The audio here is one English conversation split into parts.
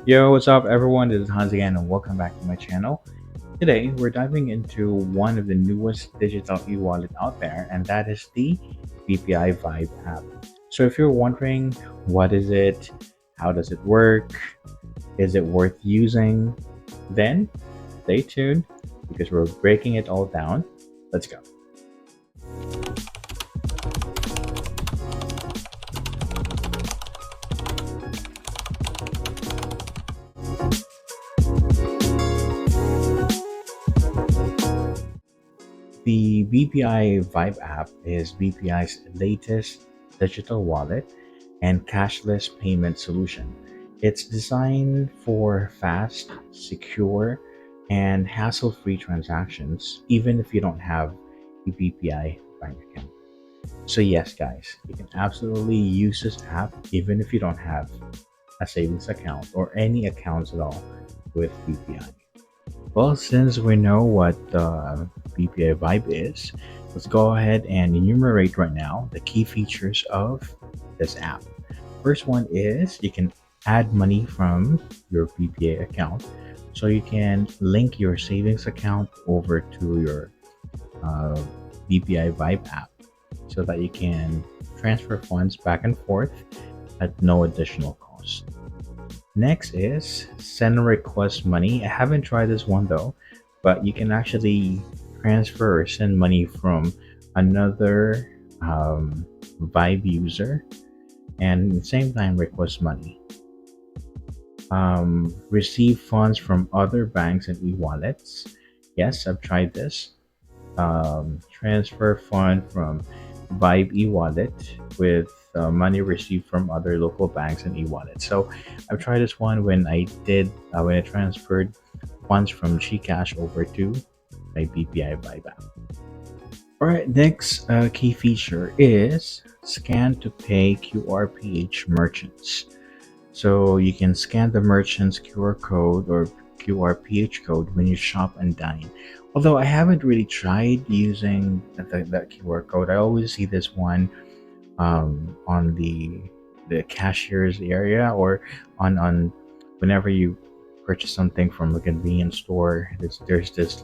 Yo, what's up, everyone? This is Hans again, and welcome back to my channel. Today, we're diving into one of the newest digital e-wallet out there, and that is the BPI Vybe app. So, if you're wondering what is it, how does it work, is it worth using, then stay tuned because we're breaking it all down. Let's go. The BPI Vybe app is BPI's latest digital wallet and cashless payment solution. It's designed for fast, secure, and hassle free transactions, even if you don't have a BPI bank account. So, yes, guys, you can absolutely use this app even if you don't have a savings account or any accounts at all with BPI. Well, since we know what BPI Vibe is, let's go ahead and enumerate right now the key features of this app. First one is you can add money from your BPA account. So you can link your savings account over to your uh, BPI Vibe app so that you can transfer funds back and forth at no additional cost. Next is send and request money. I haven't tried this one though, but you can actually transfer or send money from another Vibe user and at the same time request money. Receive funds from other banks and e-wallets. Yes, I've tried this. Transfer fund from Vibe e-wallet with money received from other local banks and e-wallets. So I've tried this one when I transferred funds from Gcash over to my BPI Vybe app. All right, next key feature is scan to pay QRPH merchants. So you can scan the merchant's QR code or QRPH code when you shop and dine. Although I haven't really tried using that QR code, I always see this one on the cashier's area or on whenever you purchase something from a convenience store. There's this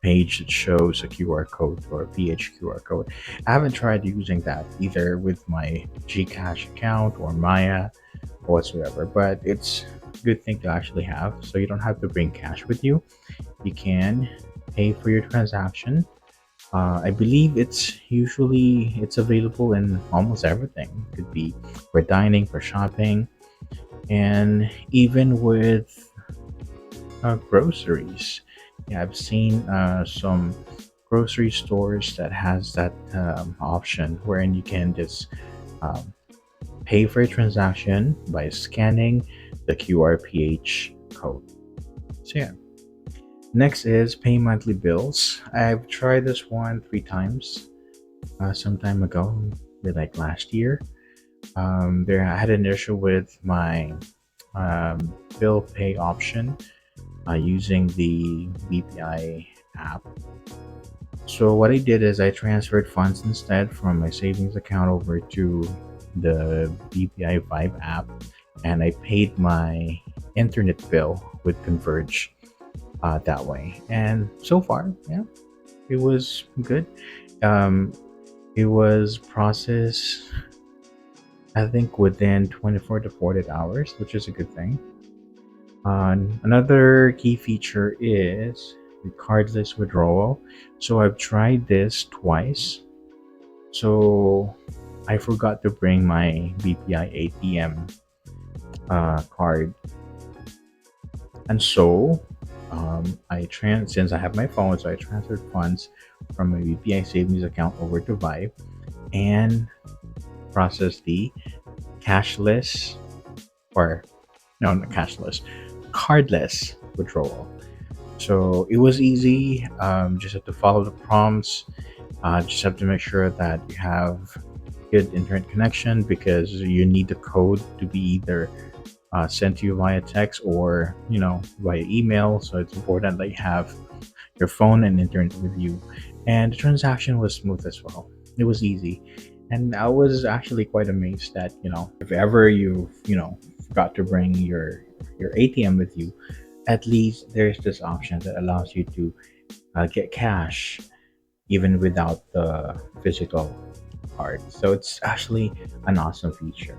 page that shows a QR code or a PH QR code. I haven't tried using that either with my Gcash account or Maya or whatsoever, but it's a good thing to actually have so you don't have to bring cash with you. You can pay for your transaction. I believe it's available in almost everything. It could be for dining, for shopping, and even with groceries. Yeah, I've seen some grocery stores that has that option wherein you can just um, pay for a transaction by scanning the QRPH code. So yeah. Next is pay monthly bills. I've tried this one 3 times some time ago, maybe like last year. There I had an issue with my bill pay option using the BPI app. So what I did is I transferred funds instead from my savings account over to the BPI Vibe app, and I paid my internet bill with Converge that way. And so far, yeah, it was good. Um, it was processed, I think, within 24 to 48 hours, which is a good thing. Another key feature is the cardless withdrawal. So I've tried this twice. So I forgot to bring my BPI ATM card, and so since I have my phone, so I transferred funds from my BPI savings account over to Vibe and processed the cashless or no, not cashless, cardless withdrawal. So it was easy. Just have to follow the prompts. Just have to make sure that you have good internet connection because you need the code to be either sent to you via text or via email. So it's important that you have your phone and internet with you. And the transaction was smooth as well. It was easy. And I was actually quite amazed that, if ever you forgot to bring your ATM with you, at least there's this option that allows you to get cash even without the physical card. So it's actually an awesome feature.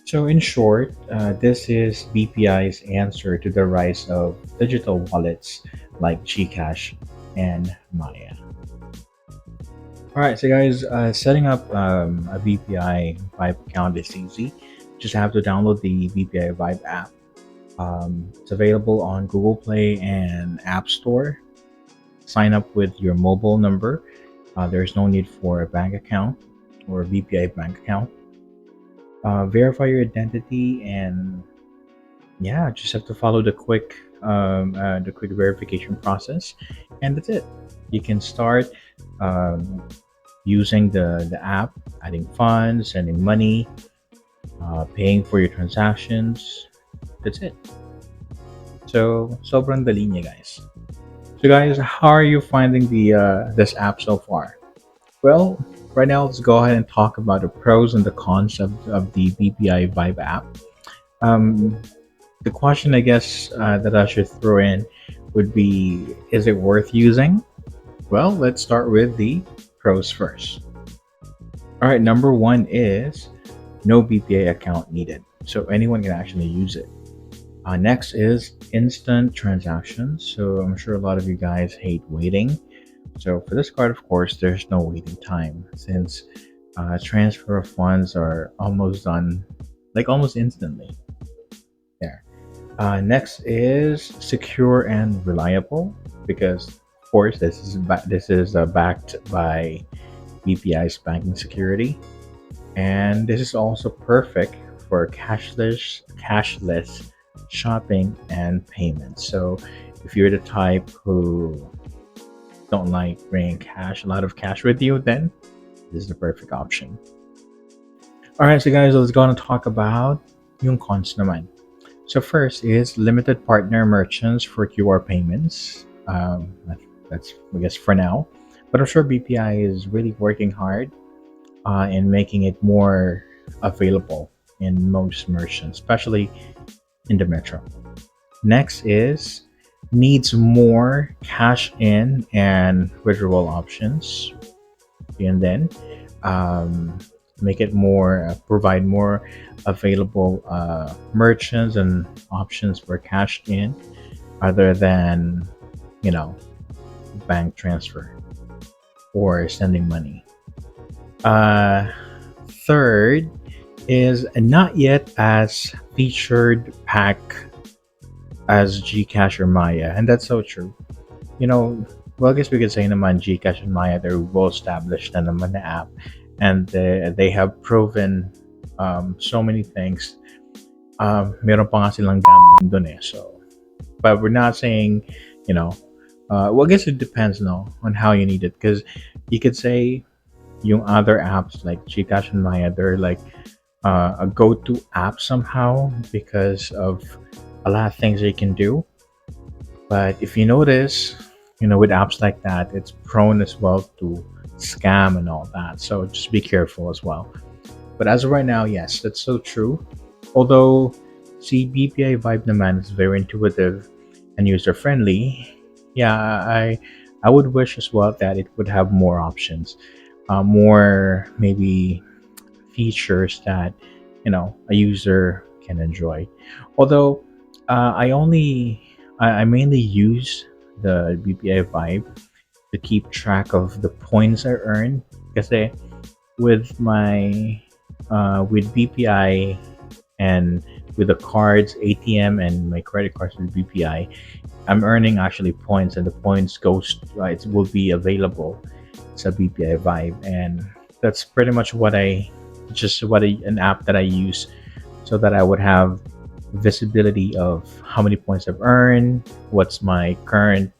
So in short, this is BPI's answer to the rise of digital wallets like Gcash and Maya. All right, so guys, setting up a BPI Vibe account is easy. Just have to download the BPI Vibe app. It's available on Google Play and App Store. Sign up with your mobile number. There's no need for a bank account or a BPI bank account. Verify your identity, and yeah, just have to follow the quick verification process, and that's it. You can start um, using the app, adding funds, sending money, paying for your transactions. That's it. So sobrang dali niya, guys. So guys, how are you finding the this app so far? Well, right now let's go ahead and talk about the pros and the cons of the BPI Vibe app. Um, the question I guess that I should throw in would be, is it worth using? Well, let's start with the pros first. All right, number one is no BPA account needed. So anyone can actually use it. Next is instant transactions. So I'm sure a lot of you guys hate waiting. So for this card, of course, there's no waiting time since transfer of funds are almost done, like almost instantly. There. Next is secure and reliable because, of course, this is backed by BPI's banking security, and this is also perfect for cashless shopping and payments. So if you're the type who don't like bringing a lot of cash with you, then this is the perfect option. All right, so guys, let's go on and talk about yung cons naman. So first is limited partner merchants for QR payments. That's I guess for now, but I'm sure BPI is really working hard in making it more available in most merchants, especially in the metro. Next is needs more cash in and withdrawal options, and then um, make it more provide more available merchants and options for cash in other than you know bank transfer or sending money. uh, Third is not yet as featured pack as Gcash or Maya, and that's so true. You know, well, I guess we could say naman Gcash and Maya, they're well established na naman na app, and they have proven so many things. Meron pa nga silang gambling dun eh. So, but we're not saying, you know, well, I guess it depends, no, on how you need it. Because you could say yung other apps like Gcash and Maya, they're like a go-to app somehow because of a lot of things that you can do. But if you notice, with apps like that, it's prone as well to scam and all that. So just be careful as well. But as of right now, yes, that's so true. Although, see, BPI Vibe naman is very intuitive and user friendly. Yeah, I would wish as well that it would have more options, more maybe features that a user can enjoy. Although I mainly use the BPI Vibe to keep track of the points I earn. Kasi with BPI and with the cards, ATM, and my credit cards with BPI, I'm earning actually points, and the points it will be available sa BPI Vibe, and that's pretty much an app that I use so that I would have visibility of how many points I've earned, what's my current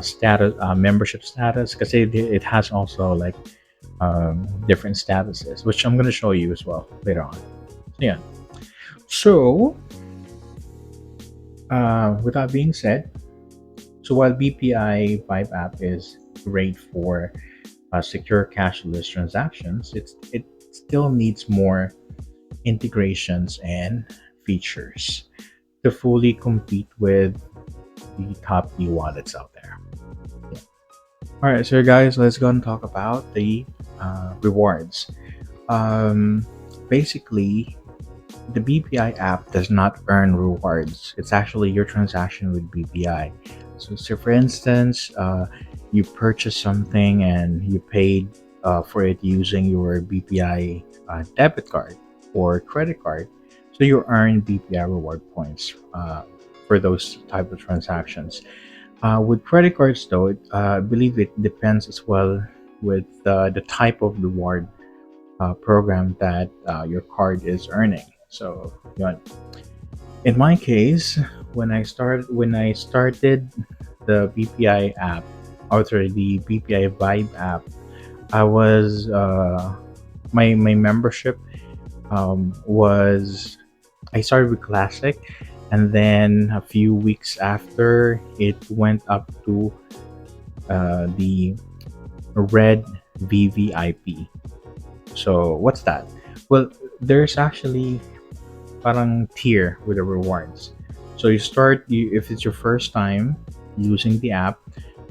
status, membership status, because it has also like different statuses, which I'm going to show you as well later on. Yeah. So, with that being said, so while BPI Vibe app is great for secure cashless transactions, it still needs more integrations and features to fully compete with the top e-wallets out there. Yeah. All right, so guys, let's go and talk about the rewards. Um, Basically, the BPI app does not earn rewards. It's actually your transaction with BPI. So for instance, you purchase something and you paid for it using your BPI debit card or credit card. So you earn BPI reward points for those type of transactions. With credit cards, though, I believe it depends as well with the type of reward program that your card is earning. So, in my case, when I started the BPI app, or sorry, the BPI Vybe app, I was my membership was I started with Classic, and then a few weeks after, it went up to the Red VVIP. So what's that? Well, there's actually parang tier with the rewards. So if it's your first time using the app,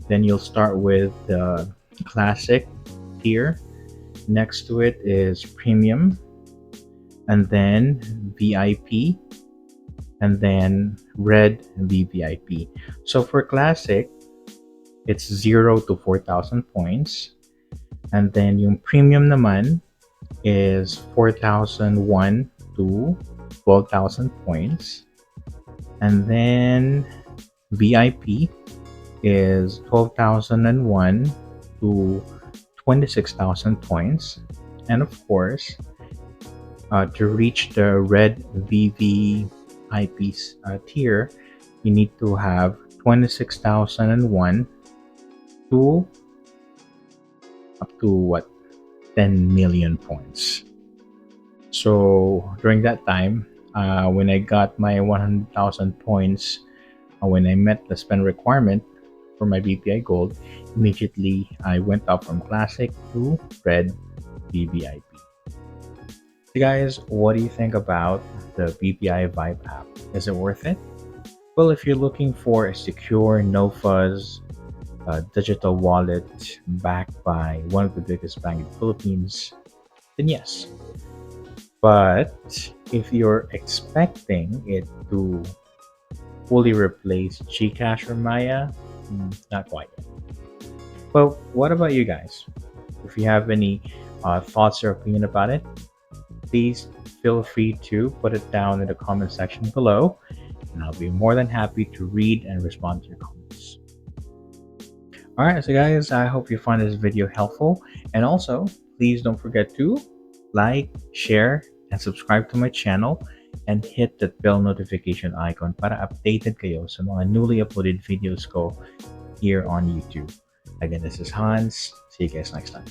then you'll start with the classic tier. Next to it is premium, and then VIP, and then red VVIP. So for classic, it's 0 to 4,000 points, and then yung premium naman is 4,001 to 12,000 points. And then VIP is 12,001 to 26,000 points. And of course, to reach the red VVIP tier, you need to have 26,001 to up to what, 10 million points. So during that time, when I got my 100,000 points, when I met the spend requirement for my BPI Gold, immediately I went up from Classic to Red VVIP. So guys, what do you think about the BPI Vybe app? Is it worth it? Well, if you're looking for a secure, no fuzz digital wallet backed by one of the biggest banks in the Philippines, then yes. But if you're expecting it to fully replace Gcash or Maya, not quite yet. But what about you guys? If you have any thoughts or opinion about it, please feel free to put it down in the comment section below, and I'll be more than happy to read and respond to your comments. Alright, so guys, I hope you find this video helpful, and also, please don't forget to like, share, and subscribe to my channel, and hit that bell notification icon para updated kayo sa mga newly uploaded videos ko here on YouTube. Again, this is Hans. See you guys next time.